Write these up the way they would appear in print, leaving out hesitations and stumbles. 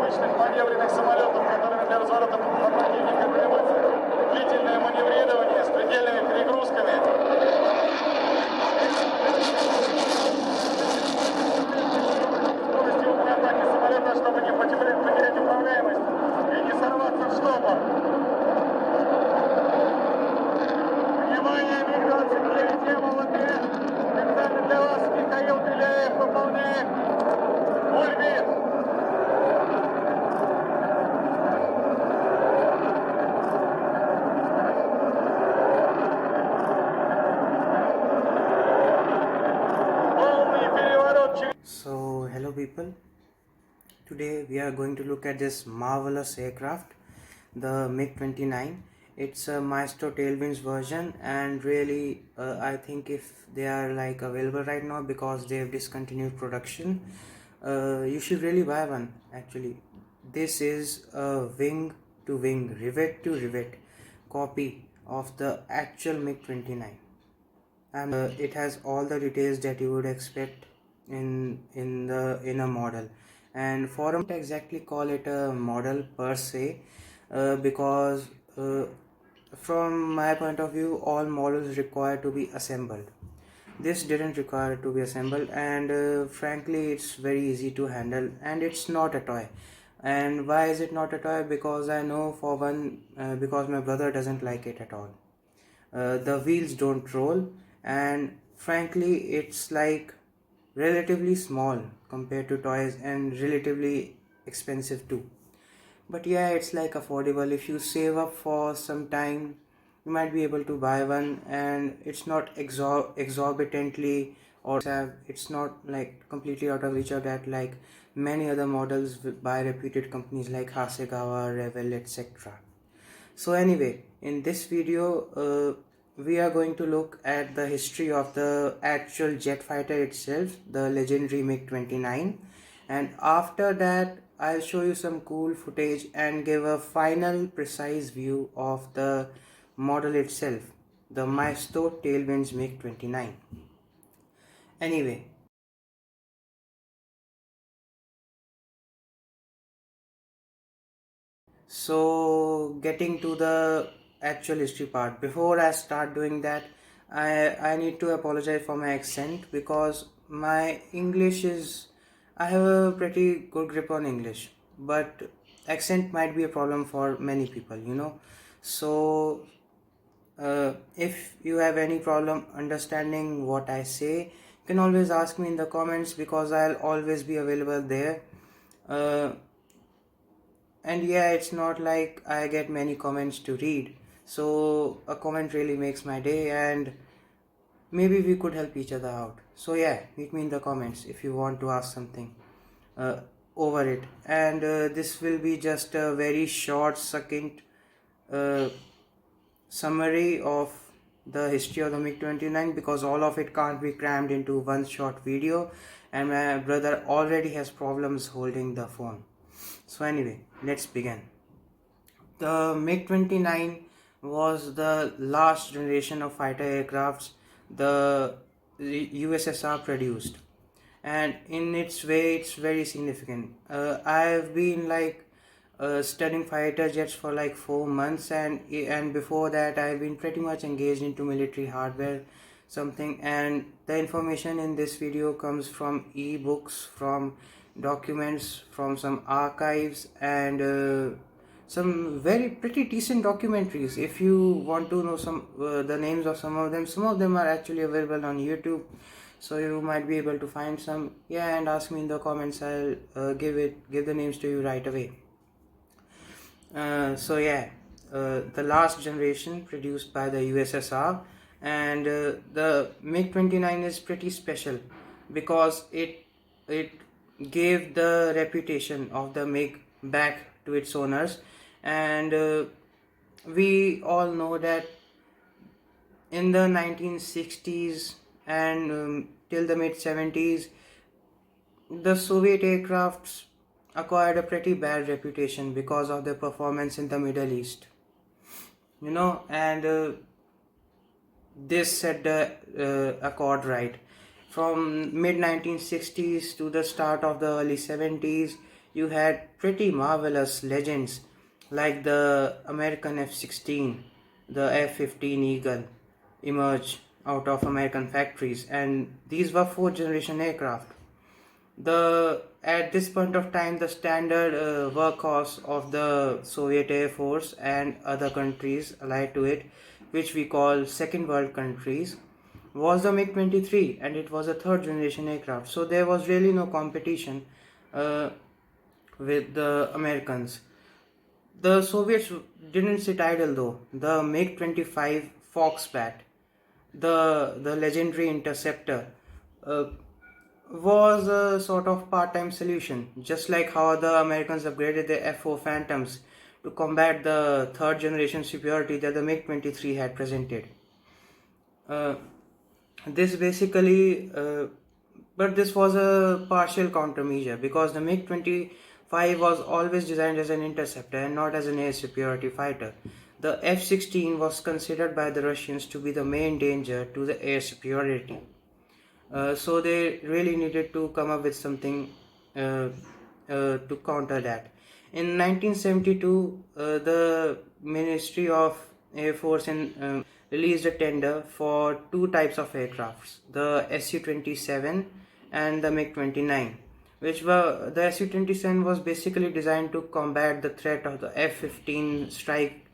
обычных маневренных самолетов, которыми для разворота противника требуется длительное маневрирование с предельными перегрузками. Скоростью при атаке самолета, чтобы не потерять управляемость и не сорваться в штопор. Внимание, МиГ-29, М-1. Специально для вас Михаил Беляев выполняет пульбит. So hello people, today we are going to look at this marvelous aircraft, the MiG-29. It's a Maisto tailwinds version, and really I think if they are like available right now because they have discontinued production, you should really buy one. Actually, this is a wing to wing, rivet to rivet copy of the actual MiG-29, and it has all the details that you would expect in a model. And for a, not exactly call it a model per se, because from my point of view all models require to be assembled. This didn't require to be assembled, and frankly it's very easy to handle, and it's not a toy. And why is it not a toy? Because I know for one, because my brother doesn't like it at all. The wheels don't roll, and frankly it's like relatively small compared to toys and relatively expensive too. But yeah, it's like affordable. If you save up for some time, you might be able to buy one, and it's not exorbitantly, or it's not like completely out of reach of that like many other models by reputed companies like Hasegawa, Revell, etc. So anyway, in this video we are going to look at the history of the actual jet fighter itself, the legendary MiG-29, and after that I'll show you some cool footage and give a final precise view of the model itself, the Maisto Tailwinds MiG-29. Anyway, so getting to the actual history part, before I start doing that, I need to apologize for my accent, because my English is, I have a pretty good grip on English, but accent might be a problem for many people, you know. So if you have any problem understanding what I say, you can always ask me in the comments, because I'll always be available there. And yeah, it's not like I get many comments to read, so a comment really makes my day, and maybe we could help each other out. So yeah, meet me in the comments if you want to ask something uh, over it. And this will be just a very short succinct summary of the history of the MiG-29, because all of it can't be crammed into one short video, and my brother already has problems holding the phone. So anyway, let's begin. The MiG-29 was the last generation of fighter aircrafts the USSR produced, and in its way it's very significant. I've been like studying fighter jets for like 4 months, and before that I've been pretty much engaged into military hardware something, and the information in this video comes from e-books, from documents, from some archives, and some very pretty decent documentaries. If you want to know some the names of some of them are actually available on YouTube, so you might be able to find some. Yeah, and ask me in the comments, I'll give the names to you right away. So yeah, the last generation produced by the USSR, and the MiG-29 is pretty special because it gave the reputation of the MiG back to its owners, and we all know that in the 1960s and till the mid 70s, the Soviet aircrafts acquired a pretty bad reputation because of their performance in the Middle East, you know, and this set the accord right. From mid 1960s to the start of the early 70s, you had pretty marvelous legends like the American F-16, the F-15 Eagle emerge out of American factories, and these were fourth generation aircraft. The At this point of time, the standard workhorse of the Soviet Air Force and other countries allied to it, which we call second world countries, was the MiG-23, and it was a third generation aircraft. So there was really no competition uh, with the Americans. The Soviets didn't sit idle though. The MiG-25 Foxbat, the legendary interceptor, uh, was a sort of part-time solution, just like how the Americans upgraded the F-4 Phantoms to combat the third generation superiority that the MiG-23 had presented. Uh, this basically But this was a partial countermeasure because the MiG-25 was always designed as an interceptor and not as an air superiority fighter. The F-16 was considered by the Russians to be the main danger to the air superiority. So they really needed to come up with something to counter that. In 1972, the Ministry of Air Force released a tender for two types of aircrafts, the Su-27 and the MiG-29, which were the Su-27 was basically designed to combat the threat of the F-15 strike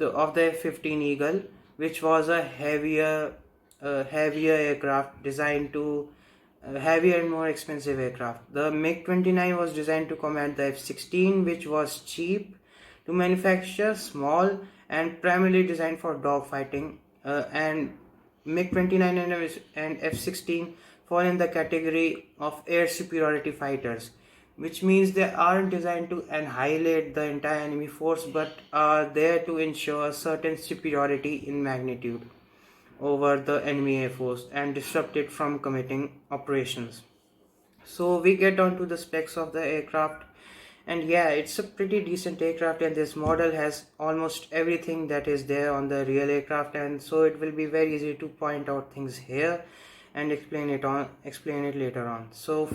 of the F-15 Eagle, which was a heavier aircraft designed to heavier and more expensive aircraft. The MiG-29 was designed to combat the F-16, which was cheap to manufacture, small, and primarily designed for dogfighting. And MiG-29 and F-16 fall in the category of air superiority fighters, which means they aren't designed to annihilate the entire enemy force but are there to ensure a certain superiority in magnitude over the enemy air force and disrupt it from committing operations. So we get down to the specs of the aircraft, and yeah, it's a pretty decent aircraft, and this model has almost everything that is there on the real aircraft, and so it will be very easy to point out things here and explain it later on. So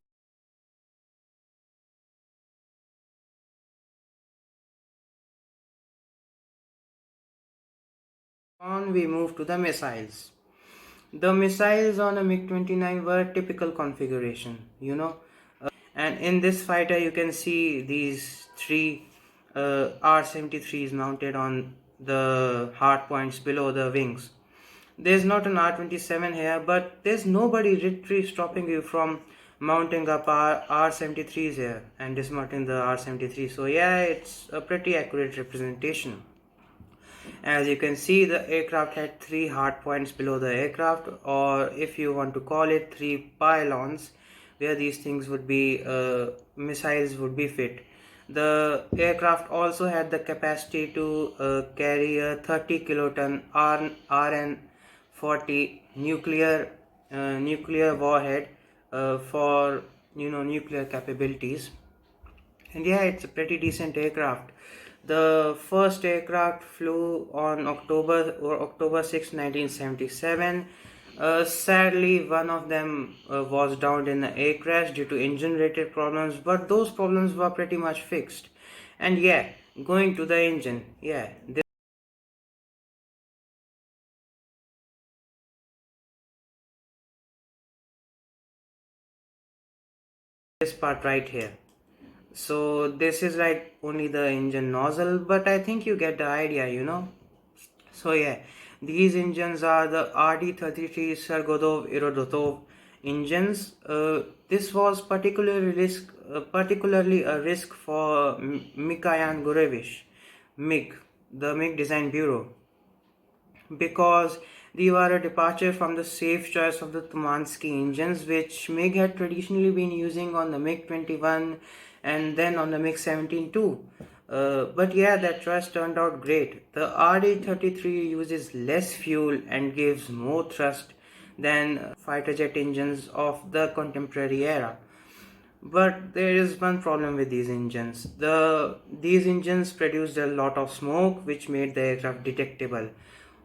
on we move to the missiles. The missiles on a MiG-29 were typical configuration. And in this fighter you can see these three R-73s mounted on the hard points below the wings. There's not an R-27 here, but there's nobody literally stopping you from mounting up R-73s here and dismounting the R-73. So yeah, it's a pretty accurate representation. As you can see, the aircraft had three hard points below the aircraft, or if you want to call it, three pylons, where these things would be missiles would be fit. The aircraft also had the capacity to carry a 30 kiloton RN-40 nuclear warhead for nuclear capabilities. And yeah, it's a pretty decent aircraft. The first aircraft flew on October 6, 1977. Sadly, one of them was downed in an air crash due to engine-related problems, but those problems were pretty much fixed. And yeah, going to the engine, yeah, this part right here. So this is like only the engine nozzle, but I think you get the idea. So yeah, these engines are the RD-33 Sergodov-Irodotov engines. This was particularly a risk for Mikhail Gurevich, MiG, the MiG Design Bureau, because they were a departure from the safe choice of the Tumansky engines, which MiG had traditionally been using on the MiG-21 and then on the MiG-17 too. But yeah, that choice turned out great. The RD-33 uses less fuel and gives more thrust than fighter jet engines of the contemporary era. But there is one problem with these engines. These engines produced a lot of smoke, which made the aircraft detectable.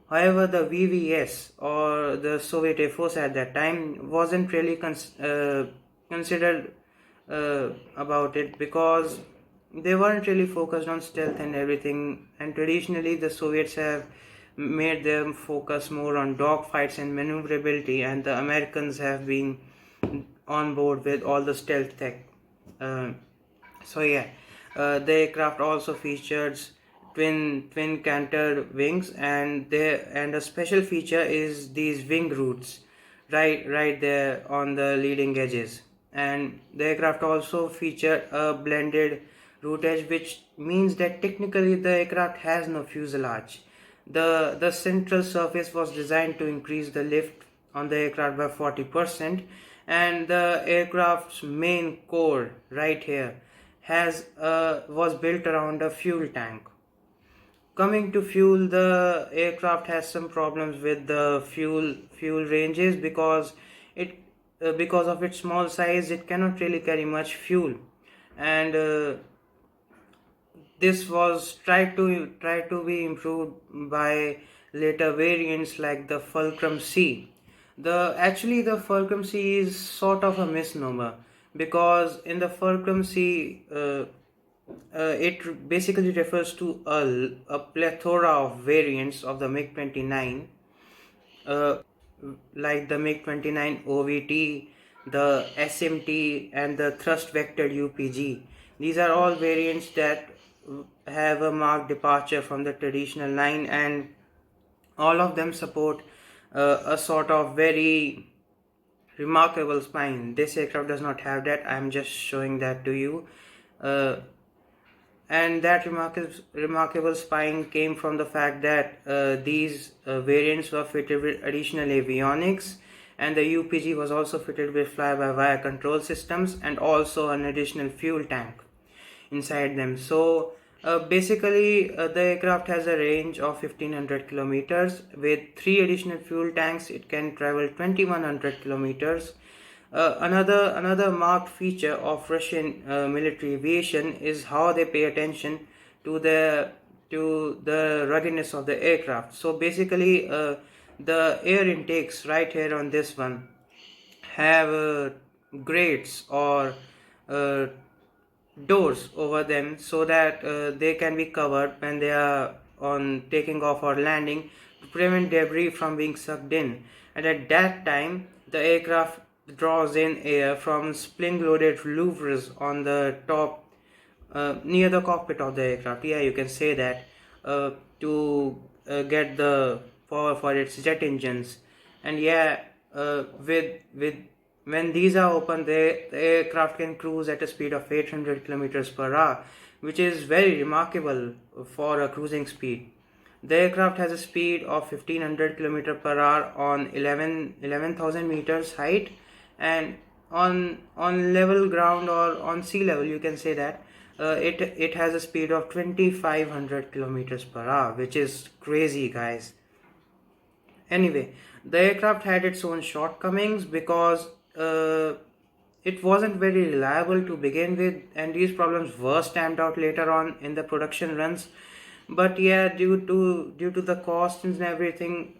However, the VVS, or the Soviet Air Force at that time, wasn't really considered about it, because they weren't really focused on stealth and everything, and traditionally the Soviets have made them focus more on dogfights and maneuverability, and the Americans have been on board with all the stealth tech. uh, so yeah, the aircraft also features twin canted wings, and a special feature is these wing roots right there on the leading edges. And the aircraft also feature a blended root edge, which means that technically the aircraft has no fuselage. The central surface was designed to increase the lift on the aircraft by 40%, and the aircraft's main core right here has was built around a fuel tank. Coming to fuel, the aircraft has some problems with the fuel ranges, it because of its small size it cannot really carry much fuel. And this was tried to be improved by later variants like the Fulcrum C. The Fulcrum C is sort of a misnomer, because in the Fulcrum C, it basically refers to a plethora of variants of the MiG-29, uh, like the MiG-29 OVT, the SMT, and the thrust vector UPG. These are all variants that have a marked departure from the traditional line, and all of them support a sort of very remarkable spine. This aircraft does not have that. I am just showing that to you. Uh, and that remarkable spine came from the fact that these variants were fitted with additional avionics, and the UPG was also fitted with fly-by-wire control systems and also an additional fuel tank inside them. So basically the aircraft has a range of 1500 kilometers. With 3 additional fuel tanks it can travel 2100 kilometers. Another marked feature of Russian military aviation is how they pay attention to the ruggedness of the aircraft. So basically, the air intakes right here on this one have grates or uh, doors over them, so that they can be covered when they are on taking off or landing, to prevent debris from being sucked in. And at that time the aircraft draws in air from spring loaded louvres on the top, near the cockpit of the aircraft, yeah, you can say that, to get the power for its jet engines. And yeah, with when these are open, the aircraft can cruise at a speed of 800 kilometers per hour, which is very remarkable for a cruising speed. The aircraft has a speed of 1500 km per hour on 11,000 meters height, and on level ground or on sea level, you can say that it has a speed of 2500 kilometers per hour, which is crazy, guys. Anyway, the aircraft had its own shortcomings, because it wasn't very reliable to begin with, and these problems were stamped out later on in the production runs. But yeah, due to the costs and everything,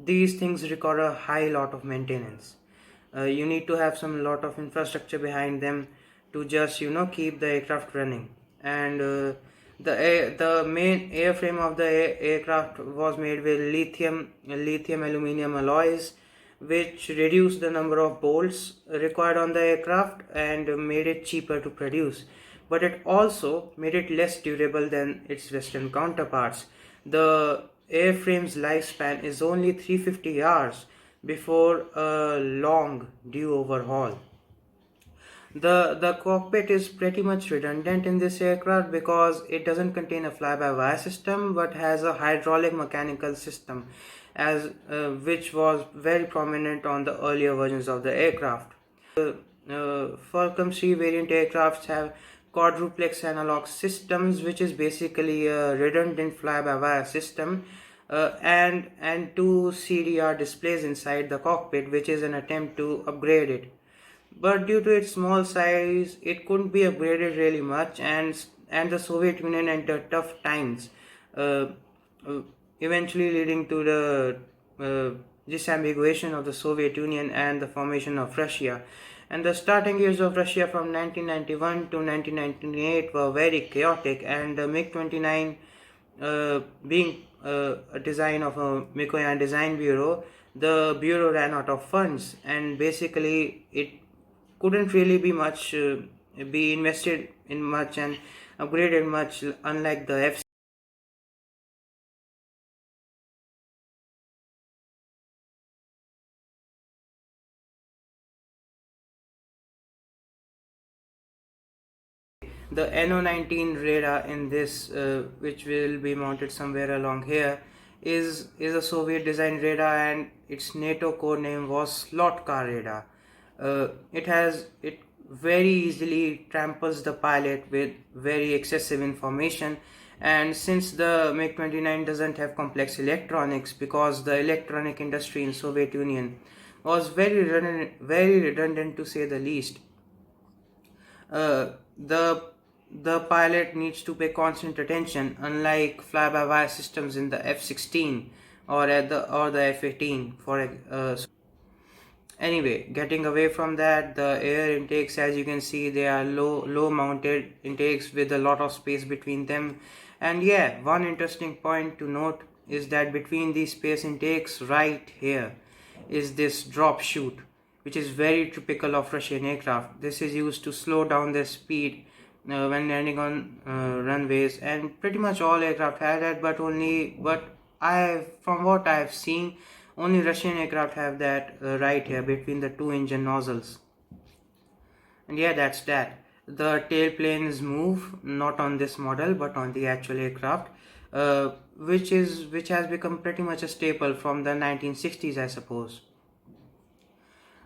these things require a high lot of maintenance. You need to have some lot of infrastructure behind them to just keep the aircraft running. And the main airframe of the aircraft was made with lithium aluminum alloys, which reduced the number of bolts required on the aircraft and made it cheaper to produce. But it also made it less durable than its Western counterparts. The airframe's lifespan is only 350 hours before a long due overhaul. The cockpit is pretty much redundant in this aircraft, because it doesn't contain a fly-by-wire system but has a hydraulic mechanical system, as which was very prominent on the earlier versions of the aircraft. Fulcrum C variant aircrafts have quadruplex analog systems, which is basically a redundant fly-by-wire system, and two CDR displays inside the cockpit, which is an attempt to upgrade it. But due to its small size, it couldn't be upgraded really much, and the Soviet Union entered tough times, uh, eventually leading to the disambiguation of the Soviet Union and the formation of Russia. And the starting years of Russia from 1991 to 1998 were very chaotic, and the MiG-29 being a design of a Mikoyan design bureau, the bureau ran out of funds, and basically it couldn't really be invested in much and upgraded much, unlike the F. The NO-19 radar in this, which will be mounted somewhere along here, is a Soviet designed radar, and its NATO code name was slot car radar. It very easily tramples the pilot with very excessive information, and since the MiG-29 doesn't have complex electronics, because the electronic industry in Soviet Union was very redundant to say the least, uh, the the pilot needs to pay constant attention, unlike fly-by-wire systems in the F-16 or the F-18. Anyway, getting away from that, the air intakes, as you can see, they are low mounted intakes with a lot of space between them. And yeah, one interesting point to note is that between these space intakes right here is this drop chute, which is very typical of Russian aircraft. This is used to slow down their speed when landing on runways, and pretty much all aircraft have that, from what I have seen, only Russian aircraft have that right here between the two engine nozzles. And yeah, that's that. The tailplanes move not on this model but on the actual aircraft, which has become pretty much a staple from the 1960s, I suppose.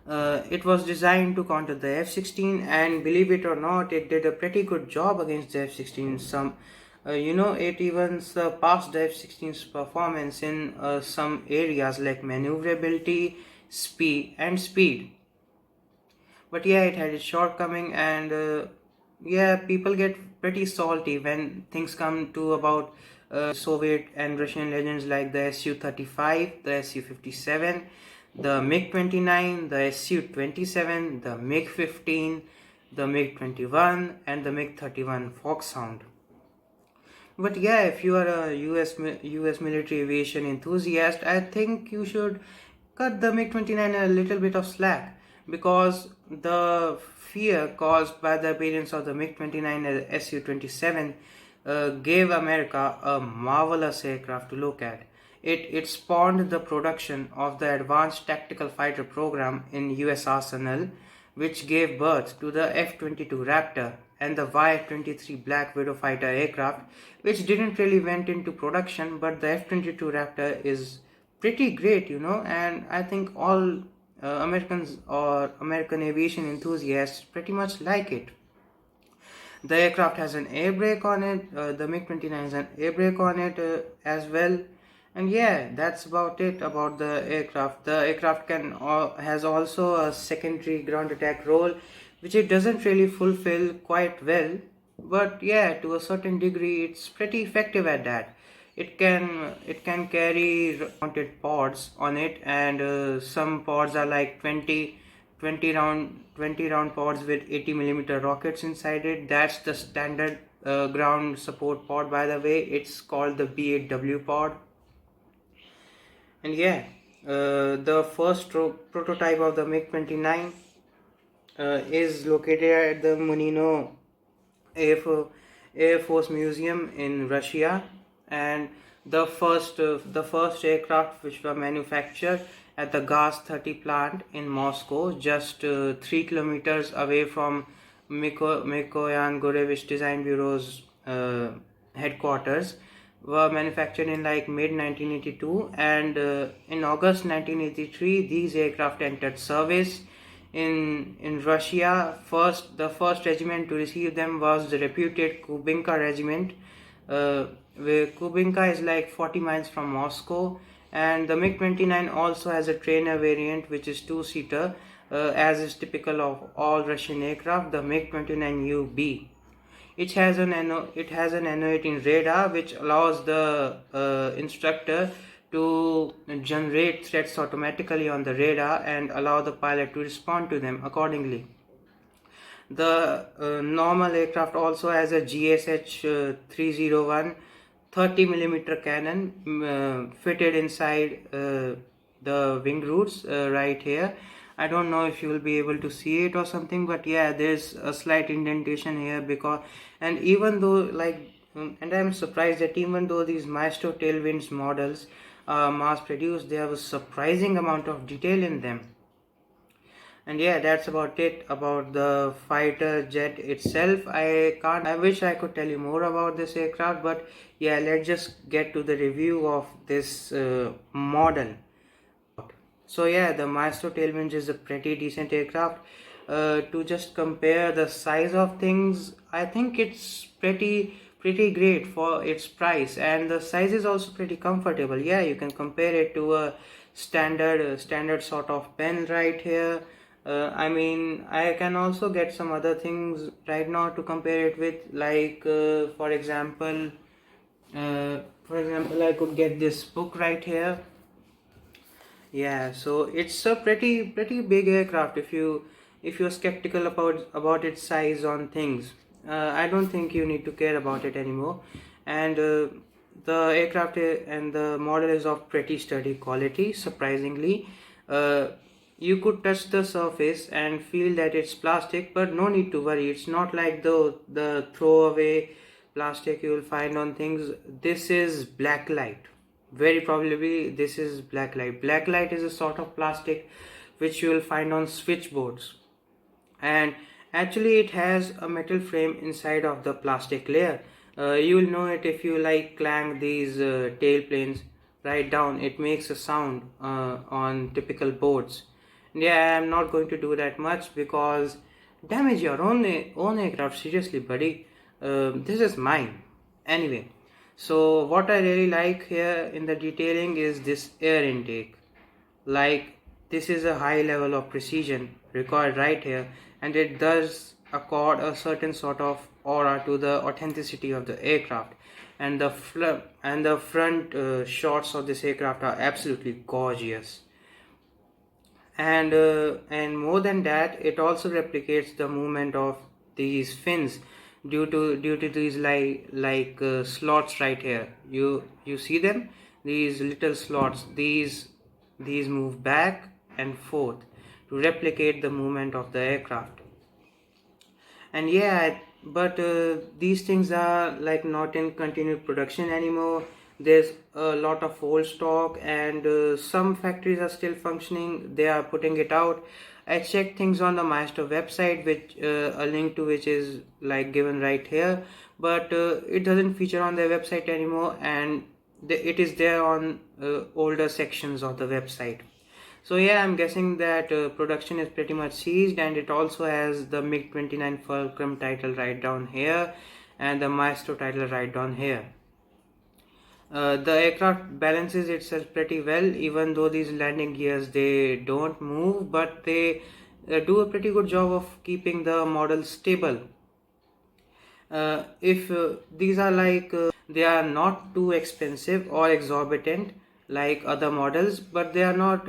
It was designed to counter the F-16, and believe it or not, it did a pretty good job against the F-16. It even surpassed the F-16's performance in some areas like maneuverability, speed. But yeah, it had its shortcoming, and yeah, people get pretty salty when things come to about Soviet and Russian legends like the Su-35, the Su-57, the MiG-29, the Su-27, the MiG-15, the MiG-21, and the MiG-31 Foxhound. But yeah, if you are a US military aviation enthusiast, I think you should cut the MiG-29 a little bit of slack, because the fear caused by the appearance of the MiG-29 and Su-27 gave America a marvelous aircraft to look at. It spawned the production of the Advanced Tactical Fighter program in US Arsenal, which gave birth to the F-22 Raptor and the Y-23 Black Widow fighter aircraft, which didn't really went into production, but the F-22 Raptor is pretty great, and I think all Americans or American aviation enthusiasts pretty much like it. The aircraft has an air brake on it, the MiG-29 has an air brake on it as well. And yeah, that's about it about the aircraft. The aircraft has also a secondary ground attack role, which it doesn't really fulfill quite well. But yeah, to a certain degree, it's pretty effective at that. It can carry mounted pods on it, and some pods are like 20 round pods with 80 millimeter rockets inside it. That's the standard ground support pod, by the way. It's called the B8W pod. And yeah, the first prototype of the MiG-29 is located at the Munino Air Force Museum in Russia, and the first aircraft which were manufactured at the Gaz-30 plant in Moscow, just 3 kilometers away from Mikoyan Gorevich Design Bureau's headquarters, were manufactured in like mid 1982, and in August 1983 these aircraft entered service in Russia. The first regiment to receive them was the reputed Kubinka regiment, where Kubinka is like 40 miles from Moscow. And the MiG-29 also has a trainer variant, which is two-seater, as is typical of all Russian aircraft, the MiG-29UB. It has an NO-18 radar, which allows the instructor to generate threats automatically on the radar and allow the pilot to respond to them accordingly. The normal aircraft also has a GSH 301 30mm cannon fitted inside the wing roots right here. I don't know if you will be able to see it or something, but yeah, there's a slight indentation here because, and even though and I'm surprised that even though these Maisto tailwinds models are mass produced, they have a surprising amount of detail in them. And yeah, that's about it about the fighter jet itself. I wish I could tell you more about this aircraft, but yeah, let's just get to the review of this model. So yeah, the Maisto tailwinds is a pretty decent aircraft. To just compare the size of things, I think it's pretty great for its price, and the size is also pretty comfortable. Yeah, you can compare it to a standard sort of pen right here. I mean, I can also get some other things right now to compare it with, like for example, I could get this book right here. Yeah, so it's a pretty big aircraft. If you're skeptical about its size on things, I don't think you need to care about it anymore. And the aircraft and the model is of pretty sturdy quality. Surprisingly, uh, you could touch the surface and feel that it's plastic, but no need to worry. It's not like the throwaway plastic you will find on things. This is black light. Very probably this is black light. Black light is a sort of plastic which you will find on switchboards, and actually it has a metal frame inside of the plastic layer. You will know it if you clang these tail planes right down. It makes a sound on typical boards. Yeah, I'm not going to do that much because damage your own aircraft. Seriously, buddy. This is mine. Anyway, so what I really like here in the detailing is this air intake. Like, this is a high level of precision required right here, and it does accord a certain sort of aura to the authenticity of the aircraft. And the front shots of this aircraft are absolutely gorgeous. And more than that, it also replicates the movement of these fins due to these slots right here. You see them, these little slots. These move back and forth to replicate the movement of the aircraft. And yeah, but these things are not in continued production anymore. There's a lot of old stock, and some factories are still functioning. They are putting it out. I checked things on the Maisto website, which a link to which is given right here, but it doesn't feature on their website anymore, and it is there on older sections of the website. So yeah, I'm guessing that production is pretty much ceased, and it also has the MiG-29 Fulcrum title right down here and the Maisto title right down here. The aircraft balances itself pretty well, even though these landing gears they don't move, but they do a pretty good job of keeping the model stable. If these are they are not too expensive or exorbitant like other models, but they are not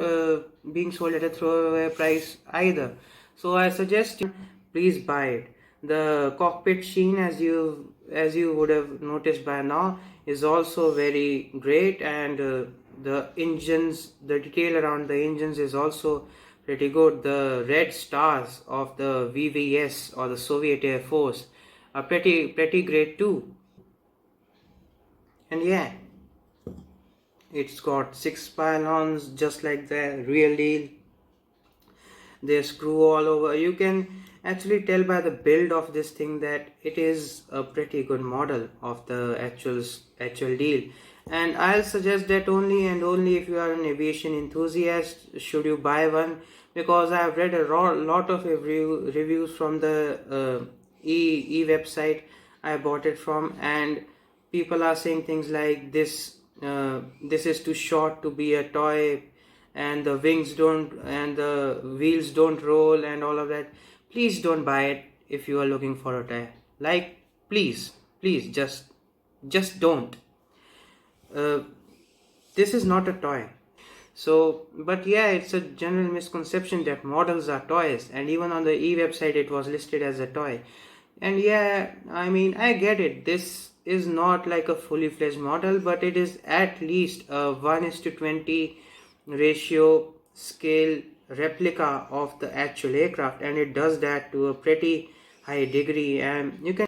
being sold at a throwaway price either. So I suggest you please buy it. The cockpit sheen, as you would have noticed by now, is also very great, and the detail around the engines is also pretty good. The red stars of the VVS, or the Soviet Air Force, are pretty great too. And yeah, it's got 6 pylons just like the real deal. They screw all over. You can actually tell by the build of this thing that it is a pretty good model of the actual deal. And I'll suggest that only and only if you are an aviation enthusiast should you buy one, because I have read a lot of reviews from the e website I bought it from, and people are saying things like this is too short to be a toy, and the wings don't, and the wheels don't roll, and all of that. Please don't buy it if you are looking for a toy. Please just don't. uh, this is not a toy. So, but yeah, it's a general misconception that models are toys, and even on the website it was listed as a toy. And yeah, I mean, I get it. This is not like a fully fledged model, but it is at least a 1:20 ratio scale replica of the actual aircraft, and it does that to a pretty high degree. And you can.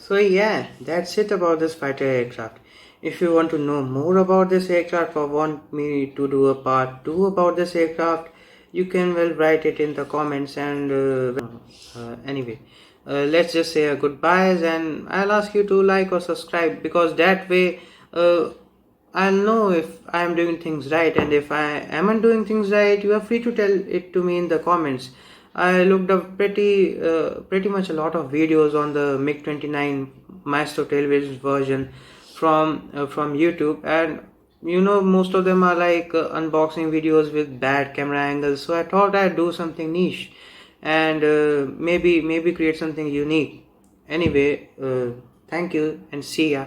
So yeah, that's it about this fighter aircraft. If you want to know more about this aircraft or want me to do a part 2 about this aircraft, you can well write it in the comments. And anyway, let's just say a goodbyes, and I'll ask you to like or subscribe, because that way I'll know if I am doing things right, and if I am doing things right, you are free to tell it to me in the comments. I looked up pretty much a lot of videos on the MiG-29 Maisto tailwinds version from YouTube, and most of them are like unboxing videos with bad camera angles. So I thought I'd do something niche, and maybe create something unique. Anyway, thank you and see ya.